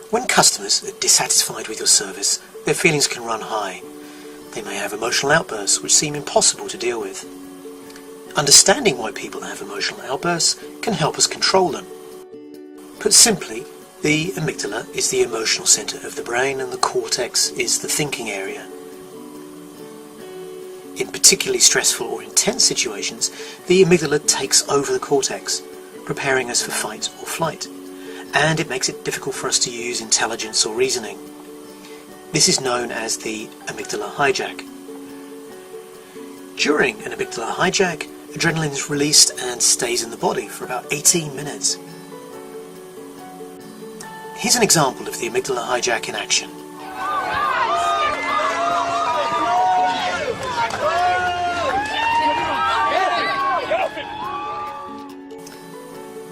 When customers are dissatisfied with your service, their feelings can run high. They may have emotional outbursts which seem impossible to deal with. Understanding why people have emotional outbursts can help us control them. Put simply, the amygdala is the emotional centre of the brain and the cortex is the thinking area. In particularly stressful or intense situations, the amygdala takes over the cortex, preparing us for fight or flight, and it makes it difficult for us to use intelligence or reasoning. This is known as the amygdala hijack. During an amygdala hijack, adrenaline is released and stays in the body for about 18 minutes. Here's an example of the amygdala hijack in action.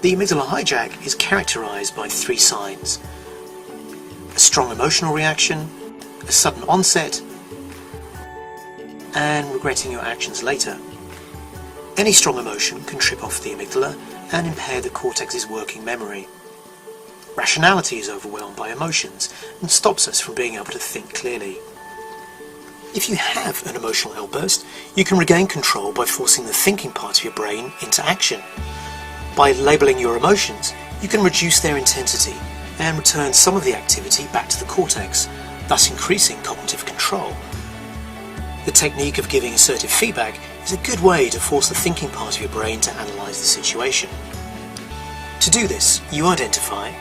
The amygdala hijack is characterized by 3 signs: a strong emotional reaction, a sudden onset, and regretting your actions later. Any strong emotion can trip off the amygdala and impair the cortex's working memory. Rationality is overwhelmed by emotions and stops us from being able to think clearly. If you have an emotional outburst, you can regain control by forcing the thinking part of your brain into action. By labelling your emotions, you can reduce their intensity and return some of the activity back to the cortex, thus increasing cognitive control. The technique of giving assertive feedback is a good way to force the thinking part of your brain to analyse the situation. To do this, you identify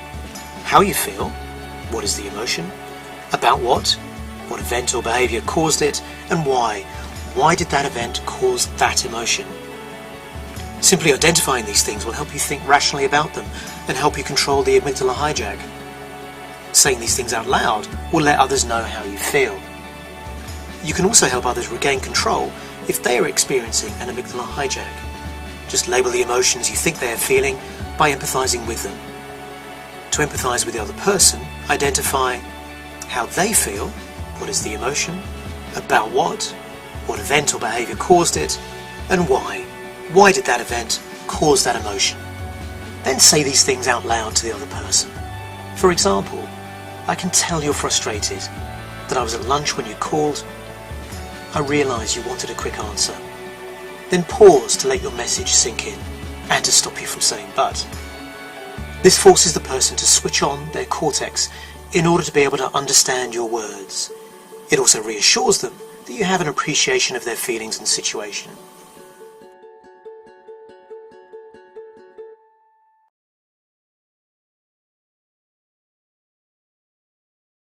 how you feel, what is the emotion, about what event or behaviour caused it, and why. Why did that event cause that emotion? Simply identifying these things will help you think rationally about them and help you control the amygdala hijack. Saying these things out loud will let others know how you feel. You can also help others regain control if they are experiencing an amygdala hijack. Just label the emotions you think they are feeling by empathising with them. To empathise with the other person, identify how they feel, what is the emotion, about what event or behaviour caused it, and why. Why did that event cause that emotion? Then say these things out loud to the other person. For example, I can tell you're frustrated, that I was at lunch when you called. I realise you wanted a quick answer. Then pause to let your message sink in and to stop you from saying but. This forces the person to switch on their cortex in order to be able to understand your words. It also reassures them that you have an appreciation of their feelings and situation.